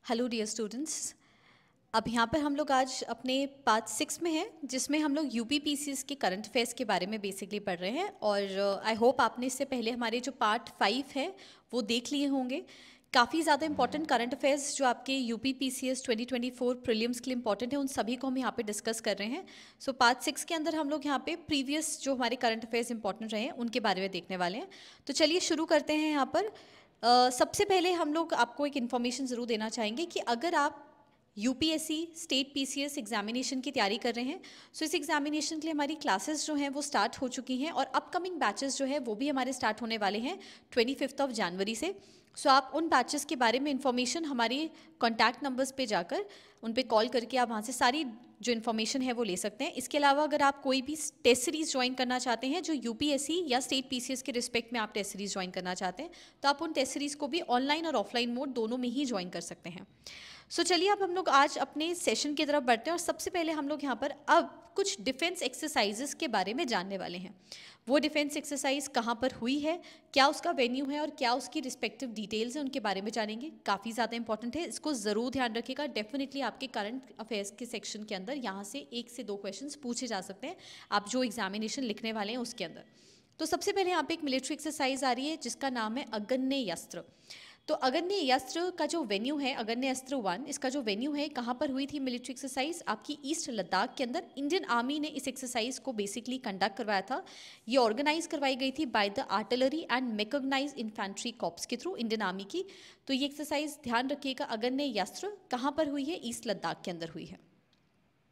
Hello dear students. अब यहाँ पर हम लोग आज अपने पार्ट 6 में हैं, जिसमें हम लोग यूपी पीसीएस के करंट अफेयर्स के बारे में बेसिकली पढ़ रहे हैं। और आई होप आपने इससे पहले हमारे जो पार्ट 5 है वो देख लिए होंगे। काफ़ी ज़्यादा इंपॉर्टेंट करंट अफेयर्स जो आपके यूपी पीसीएस 2024 प्रीलिम्स के लिए इंपॉर्टेंट है, उन सभी को हम यहाँ पे डिस्कस कर रहे हैं। सो पार्ट 6 के अंदर हम लोग यहाँ पे प्रीवियस जो हमारे करंट अफेयर्स इंपॉर्टेंट रहे हैं उनके बारे में देखने वाले हैं। तो चलिए शुरू करते हैं। यहाँ पर सबसे पहले हम लोग आपको एक इन्फॉर्मेशन ज़रूर देना चाहेंगे कि अगर आप यूपीएससी स्टेट पीसीएस एग्जामिनेशन की तैयारी कर रहे हैं, सो इस एग्जामिनेशन के लिए हमारी क्लासेस जो हैं वो स्टार्ट हो चुकी हैं और अपकमिंग बैचेस जो है वो भी हमारे स्टार्ट होने वाले हैं 25 जनवरी से। सो आप उन बैचेस के बारे में इंफॉर्मेशन हमारे कॉन्टैक्ट नंबर्स पे जाकर उन पे कॉल करके आप वहाँ से सारी जो इन्फॉर्मेशन है वो ले सकते हैं। इसके अलावा अगर आप कोई भी टेस्ट सीरीज़ ज्वाइन करना चाहते हैं जो यूपीएससी या स्टेट पीसीएस के रिस्पेक्ट में आप टेस्ट सीरीज़ ज्वाइन करना चाहते हैं, तो आप उन टेस्ट सीरीज़ को भी ऑनलाइन और ऑफलाइन मोड दोनों में ही ज्वाइन कर सकते हैं। सो चलिए अब हम लोग आज अपने सेशन की तरफ बढ़ते हैं और सबसे पहले हम लोग यहाँ पर अब कुछ डिफेंस एक्सरसाइजेस के बारे में जानने वाले हैं। वो डिफेंस एक्सरसाइज कहाँ पर हुई है, क्या उसका वेन्यू है और क्या उसकी रिस्पेक्टिव डिटेल्स हैं, उनके बारे में जानेंगे। काफ़ी ज़्यादा इंपॉर्टेंट है, इसको ज़रूर ध्यान रखिएगा। डेफिनेटली आपके करंट अफेयर्स के सेक्शन के अंदर यहाँ से 1 से 2 क्वेश्चंस पूछे जा सकते हैं आप जो एग्जामिनेशन लिखने वाले हैं उसके अंदर। तो सबसे पहले यहाँ पे एक मिलिट्री एक्सरसाइज आ रही है जिसका नाम है अगन्य अस्त्र। तो अगन्य अस्त्र का जो वेन्यू है, अगन्य अस्त्र 1, इसका जो वेन्यू है, कहाँ पर हुई थी मिलिट्री एक्सरसाइज? आपकी ईस्ट लद्दाख के अंदर इंडियन आर्मी ने इस एक्सरसाइज को बेसिकली कंडक्ट करवाया था। ये ऑर्गेनाइज करवाई गई थी by the artillery and mechanised infantry corps के थ्रू, इंडियन आर्मी की। तो ये एक्सरसाइज ध्यान रखिएगा, अगन्य अस्त्र कहाँ पर हुई है? ईस्ट लद्दाख के अंदर हुई है।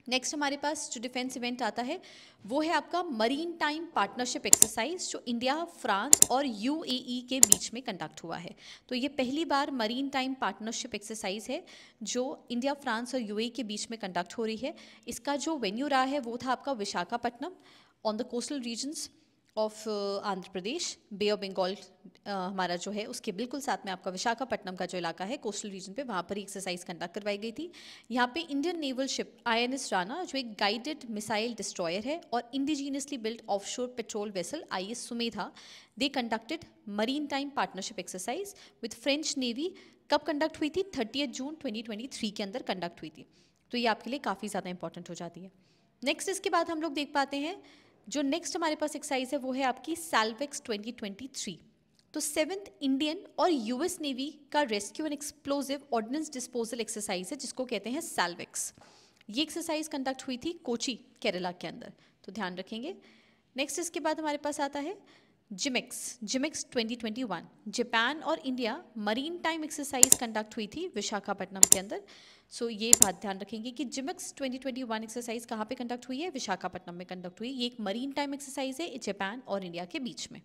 नेक्स्ट हमारे पास जो डिफेंस इवेंट आता है वो है आपका मरीन टाइम पार्टनरशिप एक्सरसाइज, जो इंडिया, फ्रांस और यूएई के बीच में कंडक्ट हुआ है। तो ये पहली बार मरीन टाइम पार्टनरशिप एक्सरसाइज है जो इंडिया, फ्रांस और यूएई के बीच में कंडक्ट हो रही है। इसका जो वेन्यू रहा है वो था आपका Visakhapatnam on the coastal regions of Andhra Pradesh. Bay of Bengal हमारा जो है उसके बिल्कुल साथ में आपका विशाखापट्टनम का जो इलाका है कोस्टल रीजन पे, वहाँ पर ही एक्सरसाइज कंडक्ट करवाई गई थी। यहाँ पे Indian naval ship INS Rana, जो एक गाइडेड मिसाइल डिस्ट्रॉयर है, और indigenously built offshore patrol vessel IS Sumedha, they conducted maritime partnership exercise with French navy. कब कंडक्ट हुई थी? 30 जून 2023 के अंदर कंडक्ट हुई थी। तो ये आपके लिए काफ़ी ज़्यादा इंपॉर्टेंट हो जाती है। नेक्स्ट इसके बाद हम लोग देख पाते हैं जो नेक्स्ट हमारे पास एक्सरसाइज है वो है आपकी सैल्वेक्स 2023। तो 7th इंडियन और यूएस नेवी का rescue and explosive ordnance disposal exercise है जिसको कहते हैं सैल्वेक्स। ये एक्सरसाइज कंडक्ट हुई थी कोची, केरला के अंदर, तो ध्यान रखेंगे। नेक्स्ट इसके बाद हमारे पास आता है जिमेक्स 2021। जापान और India marine time exercise conduct हुई थी विशाखापट्टनम के अंदर। सो ये बात ध्यान रखेंगे कि जिमेक्स 2021 एक्सरसाइज कहाँ पे कंडक्ट हुई है? विशाखापट्टनम में कंडक्ट हुई। ये एक मरीन टाइम एक्सरसाइज है जापान और इंडिया के बीच में।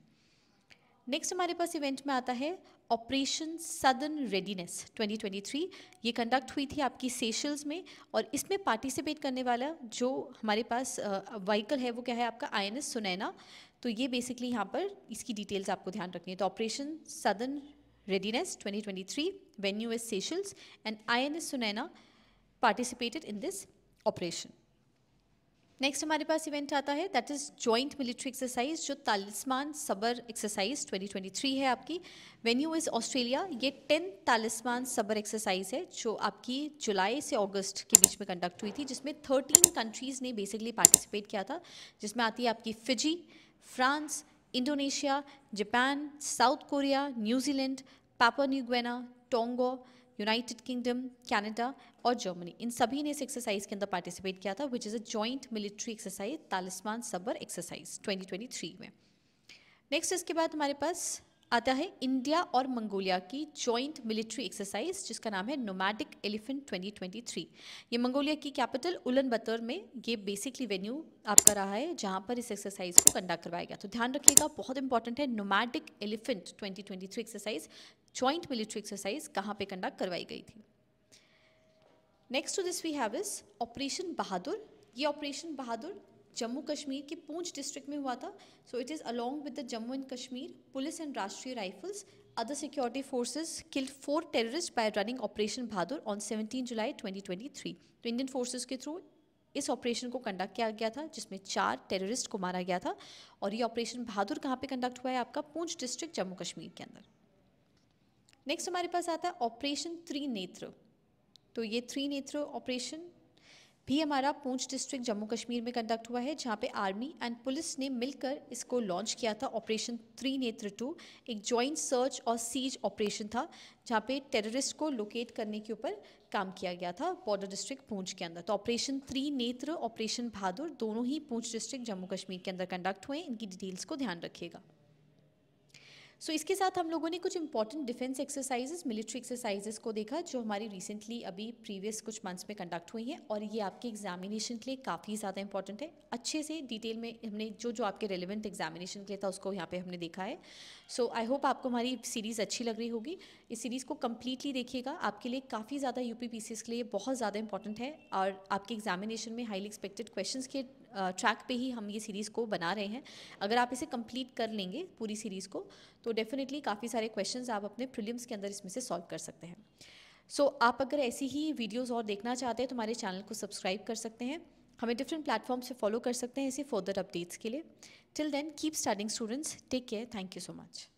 नेक्स्ट हमारे पास इवेंट में आता है ऑपरेशन सदर्न रेडीनेस 2023। ये कंडक्ट हुई थी आपकी सेशल्स में, और इसमें पार्टिसिपेट करने वाला जो हमारे पास व्हीकल है वो क्या है? आपका आईएनएस सुनैना। तो ये बेसिकली यहाँ पर इसकी डिटेल्स आपको ध्यान रखनी है। तो operation southern readiness 2023, venue is Seychelles and INS Sunaina participated in this operation. Next हमारे पास इवेंट आता है that is joint military exercise, जो तालिस्मान सबर एक्सरसाइज 2023 है आपकी। Venue is Australia. ये 10 तालिस्मान सबर एक्सरसाइज है जो आपकी जुलाई से अगस्त के बीच में कंडक्ट हुई थी, जिसमें 13 कंट्रीज़ ने बेसिकली पार्टिसिपेट किया था, जिसमें आती है आपकी Fiji, France, Indonesia, Japan, south Korea, New Zealand, Papua New Guinea, टोंगो, United kingdom, Canada और जर्मनी। इन सभी ने इस एक्सरसाइज के अंदर पार्टिसिपेट किया था, which is a joint military exercise, तालिस्मान सबर एक्सरसाइज 2023 में। नेक्स्ट इसके बाद हमारे पास आता है इंडिया और मंगोलिया की जॉइंट मिलिट्री एक्सरसाइज जिसका नाम है नोमैडिक एलिफेंट 2023। ये मंगोलिया की कैपिटल उलन बतर में ये बेसिकली वेन्यू आपका रहा है जहाँ पर इस एक्सरसाइज को कंडक्ट करवाया गया। तो ध्यान रखिएगा, बहुत इंपॉर्टेंट है, nomadic elephant 2023 exercise, joint military exercise कहाँ पे कंडक्ट करवाई गई थी। Next to this we have is operation Bahadur. ये ऑपरेशन बहादुर जम्मू कश्मीर के पूंछ डिस्ट्रिक्ट में हुआ था। So it is along with the Jammu and Kashmir police and Rashtriya Rifles other security forces killed 4 terrorist by running operation Bahadur on 17 July 2023। तो इंडियन फोर्सेज के through इस operation को conduct किया गया था जिसमें 4 टेररिस्ट को मारा गया था, और ये ऑपरेशन बहादुर कहाँ पे कंडक्ट हुआ है? आपका पूंछ डिस्ट्रिक्ट जम्मू कश्मीर के अंदर। नेक्स्ट हमारे पास आता है ऑपरेशन त्रिनेत्र। तो ये त्रिनेत्र ऑपरेशन भी हमारा पूंछ डिस्ट्रिक्ट जम्मू कश्मीर में कंडक्ट हुआ है, जहाँ पे आर्मी एंड पुलिस ने मिलकर इसको लॉन्च किया था। ऑपरेशन त्रिनेत्र 2 एक जॉइंट सर्च और सीज ऑपरेशन था, जहाँ पे टेररिस्ट को लोकेट करने के ऊपर काम किया गया था बॉर्डर डिस्ट्रिक्ट पूंछ के अंदर। तो ऑपरेशन त्रिनेत्र, ऑपरेशन बहादुर दोनों ही पूंछ डिस्ट्रिक्ट जम्मू कश्मीर के अंदर कंडक्ट हुए। इनकी डिटेल्स को ध्यान रखिएगा। सो इसके साथ हम लोगों ने कुछ important defence exercises, military exercises को देखा, जो हमारी रिसेंटली अभी प्रीवियस कुछ मंथ्स में कंडक्ट हुई हैं, और ये आपके एग्जामिनेशन के लिए काफ़ी ज़्यादा इंपॉर्टेंट है। अच्छे से डिटेल में हमने जो जो आपके रेलिवेंट एग्जामिनेशन के लिए था उसको यहाँ पे हमने देखा है। सो आई होप आपको हमारी सीरीज़ अच्छी लग रही होगी। इस सीरीज़ को कम्प्लीटली देखिएगा, आपके लिए काफ़ी ज़्यादा UPPCS के लिए बहुत ज़्यादा इंपॉर्टेंट है, और आपके एग्जामिनेशन में हाईली एक्सपेक्टेड क्वेश्चंस के ट्रैक पे ही हम ये सीरीज़ को बना रहे हैं। अगर आप इसे कंप्लीट कर लेंगे पूरी सीरीज़ को, तो डेफिनेटली काफ़ी सारे क्वेश्चंस आप अपने प्रीलिम्स के अंदर इसमें से सॉल्व कर सकते हैं। सो आप अगर ऐसी ही वीडियोस और देखना चाहते हैं तो हमारे चैनल को सब्सक्राइब कर सकते हैं, हमें डिफरेंट प्लेटफॉर्म से फॉलो कर सकते हैं इसे फर्दर अपडेट्स के लिए। Till then keep studying students, take care, thank you so much.